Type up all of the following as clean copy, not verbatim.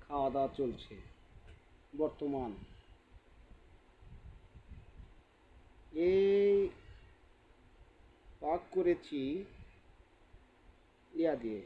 খাওয়া দাওয়া চলছে বর্তমান। এই পাক করেছি ইয়া দিয়ে,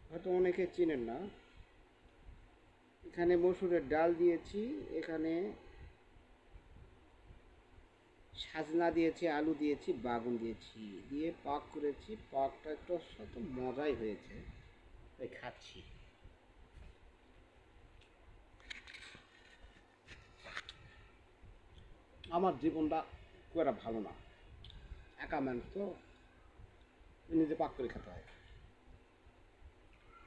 হয়তো অনেকে চেনেন না। এখানে মসুরের ডাল দিয়েছি, এখানে সাজনা দিয়েছি, আলু দিয়েছি, বাগুন দিয়েছি, দিয়ে পাক করেছি। পাকটা একটু সাথে মজাই হয়েছে, তাই খাচ্ছি। আমার জীবনটা খুব একটা ভালো না, একা মানুষ তো, নিজে পাক করে খেতে হয়।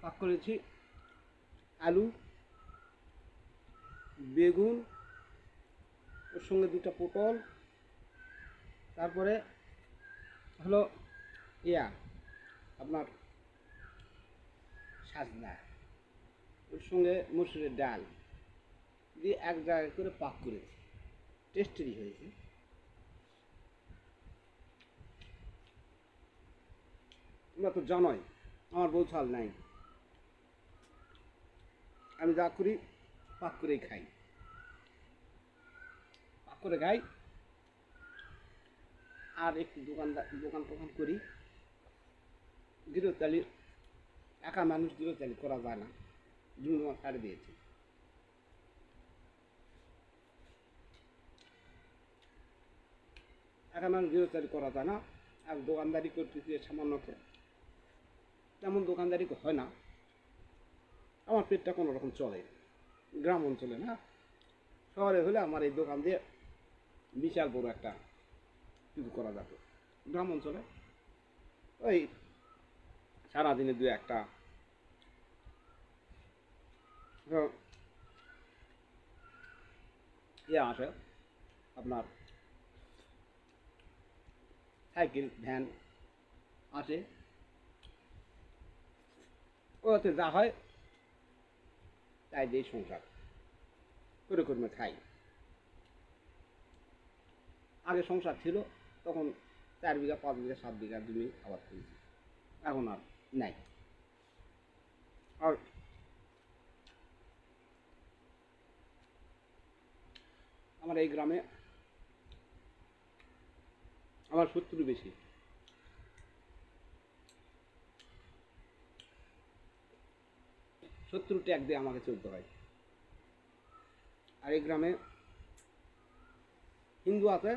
পাক করেছি আলু, বেগুন, ওর সঙ্গে দুটা পটল, তারপরে হলো ইয়া আপনার সাজনা, ওর সঙ্গে মসুরের ডাল দিয়ে এক জায়গায় করে পাক করেছি। টেস্টি হয়েছে। তোমরা তো জানোই আমার বউ ছাল নাই, আমি যা করি পাক করেই খাই। পাক করে খাই, আর একটু দোকান টোকান করি। গৃহস্থালি, একা মানুষ গৃহস্থালি করা যায় না, জমি জমা ছাড়ে দিয়েছি। একা মানুষ গৃহস্থালি করা যায় না, আর দোকানদারি করতেছি সামান্যকে, তেমন দোকানদারি হয় না। আমার পেটটা কোনো রকম চলে, গ্রাম অঞ্চলে না। শহরে হলে আমার এই দোকান দিয়ে বিশাল বড় একটা কিছু করা যেত। গ্রাম অঞ্চলে ওই সারাদিনে দু একটা ইয়ে আসে, আপনার সাইকেল ভ্যান আসে, ওতে যা হয় তাই দিয়ে সংসার করে করে খাই। আগে সংসার ছিল, তখন 4 বিঘা 5 বিঘা 7 বিঘা জমি আবাদ করেছি, এখন আর নাই। আর আমার এই গ্রামে আমার শত্রু বেশি। শত্রু ট্যাগ দিয়ে আমাকে চলতে হয়। আর এই গ্রামে হিন্দু আছে,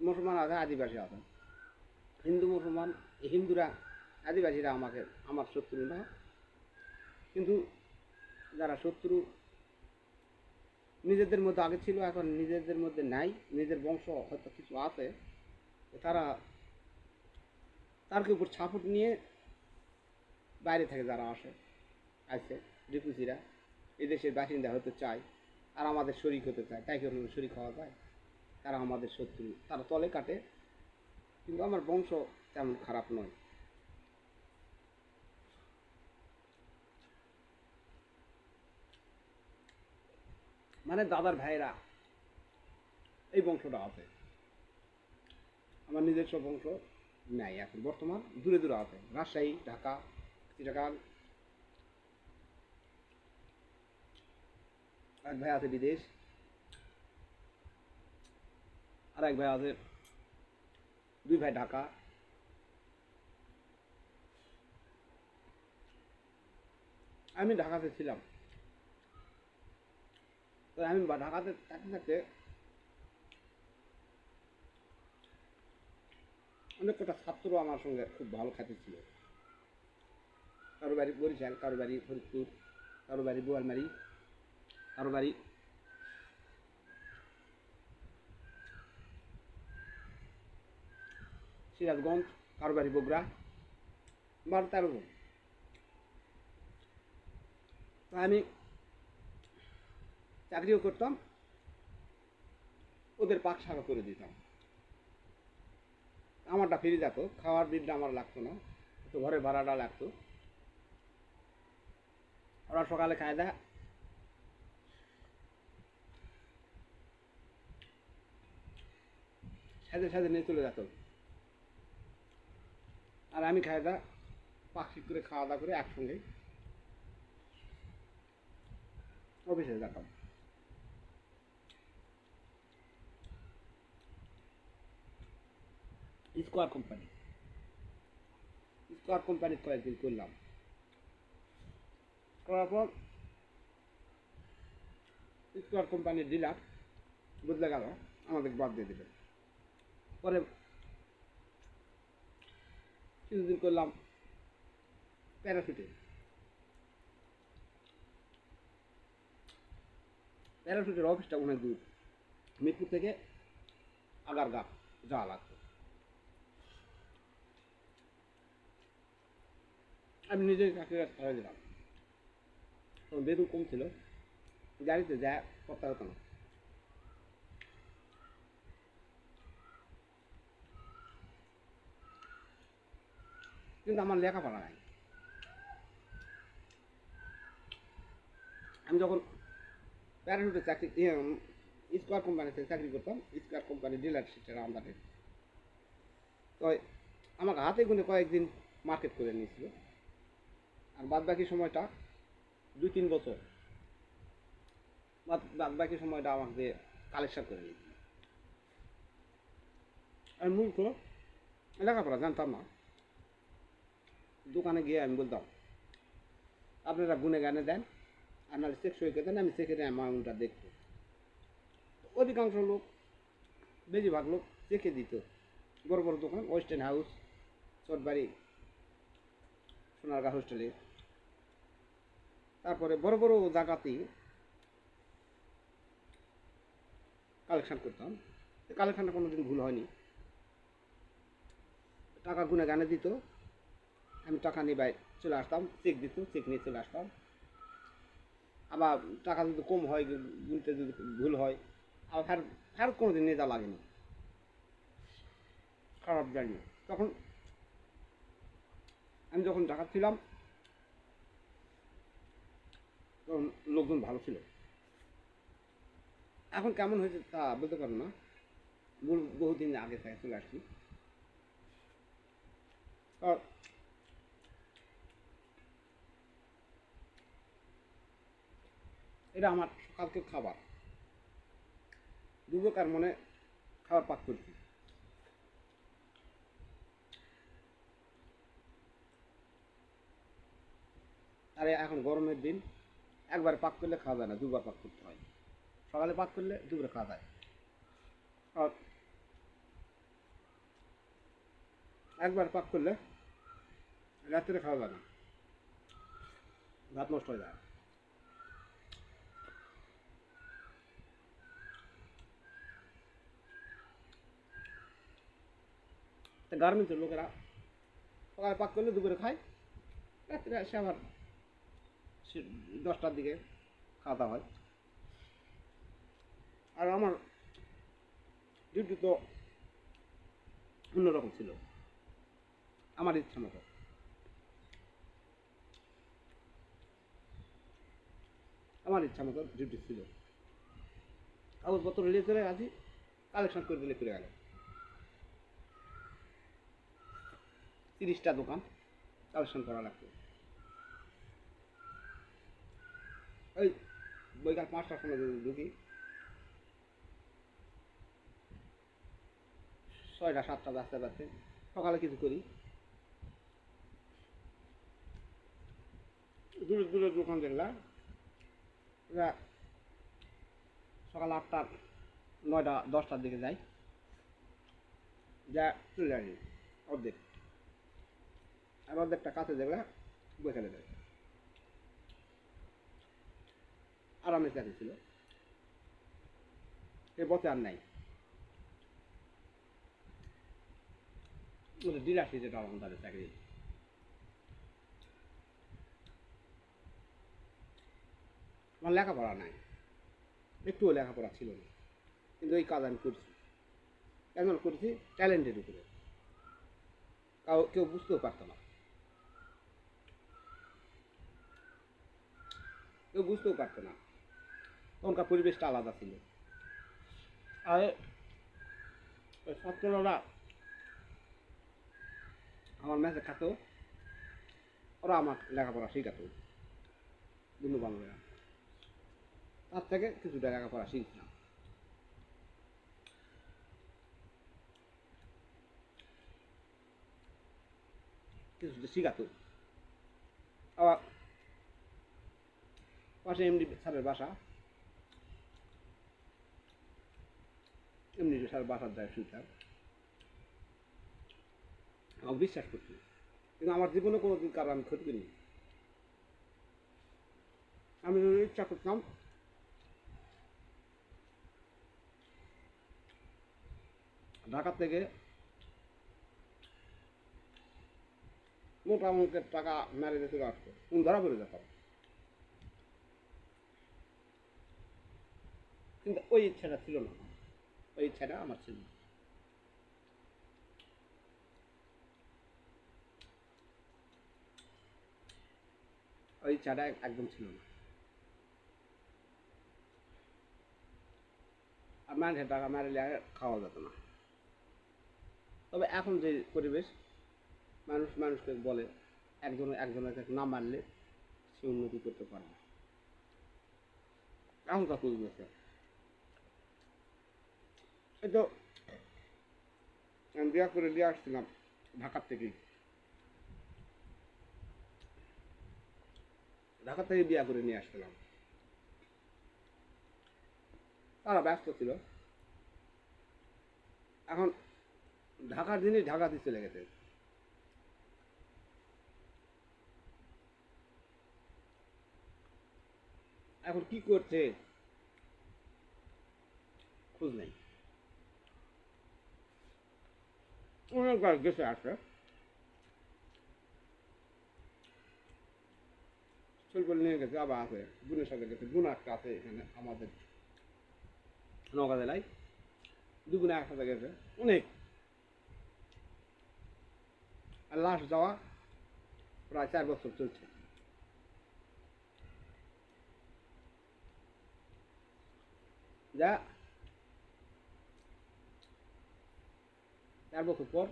মুসলমান আছে, আদিবাসী আছে। হিন্দু মুসলমান, হিন্দুরা আদিবাসীরা আমাকে আমার শত্রু না, কিন্তু যারা শত্রু নিজেদের মধ্যে আগে ছিল, এখন নিজেদের মধ্যে নাই, নিজের বংশ হয়তো কিছু আছে, তারা তার উপর ছাপট নিয়ে বাইরে থেকে যারা আসে রিফিউজিরা এই দেশের বাসিন্দা হতে চায়, আর আমাদের শরিক হতে চায়, তাই কোনো শরিক হওয়া যায়? তারা আমাদের শত্রু, তারা তলে কাটে। কিন্তু আমার বংশ তেমন খারাপ নয়। মানে দাদার ভাইয়েরা এই বংশটা আছে, আমার নিজস্ব বংশ নাই এখন বর্তমান, দূরে দূরে আছে, রাজশাহী, ঢাকা, চিটাগাং। এক ভাই আছে বিদেশ, আর এক ভাই আছে, 2 ভাই ঢাকা। আমি ঢাকাতে ছিলাম, তো আমি ঢাকাতে থাকতে থাকতে অনেক কটা ছাত্র আমার সঙ্গে খুব ভালো খাতে ছিল। কারো বাড়ি বরিশাল, কারো বাড়ি ফরিদপুর, কারো বাড়ি বোয়ালমারি, কারো বাড়ি সিরাজগঞ্জ, কারো বাড়ি বগুড়া, 12-13 জন। তো আমি চাকরিও করতাম, ওদের পাক শাখা করে দিতাম। আমারটা ফিরে যেত, খাওয়ার বিলটা আমার লাগতো না, তো ঘরের ভাড়াটা লাগতো। ওরা সকালে খায় দেয়, সাথে সাথে নিয়ে চলে যেত, আর আমি খায় দা পাক করে খাওয়া দাওয়া করে একসঙ্গে অফিসে যেতাম। স্কোয়ার কোম্পানি, স্কোয়ার কোম্পানি কয়েকদিন করলাম, করার পর স্কোয়ার কোম্পানির ডিলার বদলে গেল, আমাদের বাদ দিয়ে দিল। পরে কিছুদিন করলাম প্যারাশুটে। প্যারাশুটের অফিসটা অনেক দূর, মিরপুর থেকে আগারগাঁ যাওয়া লাগতো। আমি নিজেই চাকরিটা ছেড়ে দিলাম, তখন বেতন কম ছিল, গাড়িতে যা করতে হতো না। কিন্তু আমার লেখাপড়া নাই। আমি যখন প্যারাশুটের চাকরি স্কোয়ার কোম্পানিতে চাকরি করতাম, স্কোয়ার কোম্পানির ডিলারশিপের আন্ডারে, তো আমাকে হাতে গুনে কয়েকদিন মার্কেট করে নিয়েছিল, আর বাদ বাকি সময়টা 2-3 বছর বাদ বাকি সময়টা আমাকে কালেকশন করে নিয়েছিল। আমি মূলত লেখাপড়া জানতাম না, দোকানে গিয়ে আমি বলতাম আপনারা গুনে গানে দেন, আর নাহলে চেক সই করে দেন, আমি চেকের অ্যামাউন্টটা দেখব। অধিকাংশ লোক, বেশিরভাগ লোক চেকে দিত। বড় বড় দোকান, ওয়েস্টার্ন হাউস, চটবাড়ি, সোনারগাঁ হোস্টেলে, তারপরে বড় বড় জায়গাতেই কালেকশন করতাম। কালেকশানটা কোনো দিন ভুল হয়নি। টাকা গুনে গানে দিত, আমি টাকা নিয়ে বাই চলে আসতাম, চেক দিত, চেক নিয়ে চলে আসতাম। আবার টাকা যদি কম হয়, গুনতে যদি ভুল হয়, আবার ফেরত কোনো দিন নিয়ে যাওয়া লাগেনি, খারাপ যায়নি। তখন আমি যখন ঢাকা ছিলাম তখন লোকজন ভালো ছিল। এখন কেমন হয়েছে তা বলতে পারবো না, বহুদিন আগে থেকে চলে আসছি। এটা আমার সকালকে খাবার, দুর্গকার মনে খাবার পাক করছি। আর এখন গরমের দিন, একবার পাক করলে খাওয়া যায় না, দুবার পাক করতে হয়। সকালে পাক করলে দুপুরে খাওয়া যায়, আর একবার পাক করলে রাত্রে খাওয়া যায় না, ভাত নষ্ট হয়ে যায়। তা গার্মেন্টসের লোকেরা সকালে পাক করলে দুপুরে খায়, রাত্রে এসে আবার 10টার দিকে খাওয়া হয়। আর আমার ডিউটি তো অন্যরকম ছিল, আমার ইচ্ছা মতো, আমার ইচ্ছা মতো ডিউটি ছিল। কাগজপত্র নিয়ে চলে আসি, কালেকশন করে দিলে ফিরে গেল। 30টা দোকান কালেকশন করা লাগতো। ওই বৈকাল 5টার সময় যদি ঢুকি, 6টা 7টা বাজতে বাজতে সকালে কিছু করি। দূরে দূরে দোকান যেগুলা, ওরা সকাল 8টা 9টা 10টার দিকে যাই, যা চলে আসি অর্ধেক, আর অর্ধেকটা কাছে যেগুলা বৈকালে যায়। আরামের চাকরি ছিল, সে বসে আর নাই। ডিলারশিপ যেটা আমাদের চাকরি, আমার লেখাপড়া নাই, একটুও লেখাপড়া ছিল না, কিন্তু এই কাজ আমি করছি। কেন করছি? ট্যালেন্টের উপরে। কেউ বুঝতেও পারতো না, কেউ বুঝতেও পারতো না, তখনকার পরিবেশটা আলাদা ছিল। আর ছাত্ররা আমার ম্যাচে খাতো, ওরা আমার লেখাপড়া শেখাতো, বন্ধু বান্ধবরা। তার থেকে কিছুটা লেখাপড়া শিখছিলাম, কিছুটা শিখাতো। আবার পাশে এমনি স্যারের বাসা, এমনি স্যার বাসার দ্বারা শুনতাম, আমাকে বিশ্বাস করতো। কিন্তু আমার জীবনে কোনো দিন কারো আমি ক্ষতি করিনি। আমি যদি ইচ্ছা করতাম ঢাকা থেকে মোটা অঙ্কের টাকা মেরে দিতে আসতো, ধরা পড়ে যেতাম। কিন্তু ওই ইচ্ছাটা ছিল না, ওই ইচ্ছাটা আমার ছিল না। ওই ইচ্ছাটা একদম ছিল না। আর মানুষের টাকা মারলে খাওয়া যেত না। তবে এখন যে পরিবেশ, মানুষ মানুষকে বলে একজনের কাছে না মারলে সে উন্নতি করতে পারবে। এখনকার পরিবেশে এই তো আমি বিয়া করে দিয়ে আসছিলাম ঢাকার থেকেই, ঢাকা থেকে বিয়া করে নিয়ে আসছিলাম। তারা ব্যস্ত ছিল। এখন ঢাকার জিনিস ঢাকাতে চলে গেছে। এখন কি করছে খোঁজ নেই। অনেকবার গেছে আসে, শৈলপল নিয়ে গেছে, আবার আছে গুণের সাথে গেছে। গুণ একটা আছে এখানে আমাদের নওগাঁ জেলায়, দুগুণে একসাথে গেছে অনেক। আর লাস্ট যাওয়া প্রায় 4 বছর চলছে। যা 4 বছর পর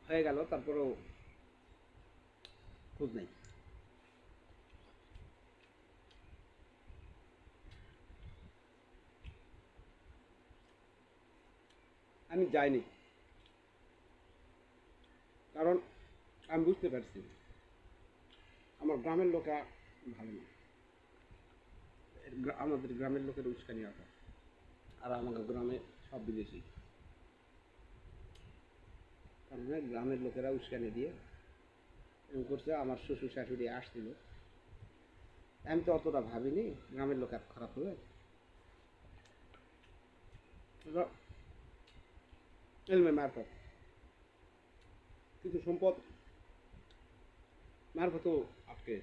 হয়ে গেল, তারপরেও খোঁজ নেই। আমি যাইনি, কারণ আমি বুঝতে পারছি আমার গ্রামের লোকেরা ভালো না। আমাদের গ্রামের লোকের উস্কানি আছে, আর আমাদের গ্রামে সব বিদেশি। তার মানে গ্রামের লোকেরা উস্কানি দিয়ে এরকম করছে। আমার শ্বশুর শাশুড়ি আসছিল, আমি তো অতটা ভাবিনি গ্রামের লোক এত খারাপ হবে। এলমে মারফত কিছু সম্পদ মারফতও আটকে,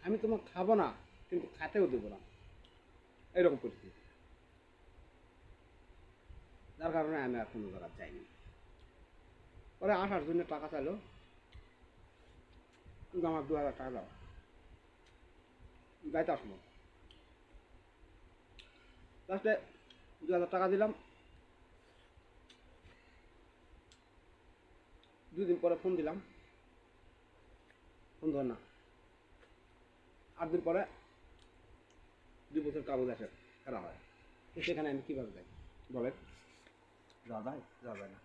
আমি তোমার খাবো না কিন্তু খাতেও দেবো না, এরকম পরিস্থিতি। যার কারণে আমি আর কোনো জায়গা চাইনি। পরে আসার জন্য টাকা চাইলো, কিন্তু আমার 2000 টাকা দাও, যাইতে আসবো। লাস্টে 2000 টাকা দিলাম। 2 দিন পরে ফোন দিলাম, ফোন ধর না। 8 দিন পরে 2 বছর কাগজ আসে ফেরা হয়। তো সেখানে আমি কীভাবে যাই বলেন? যাওয়া যায়? যাওয়া যায় না।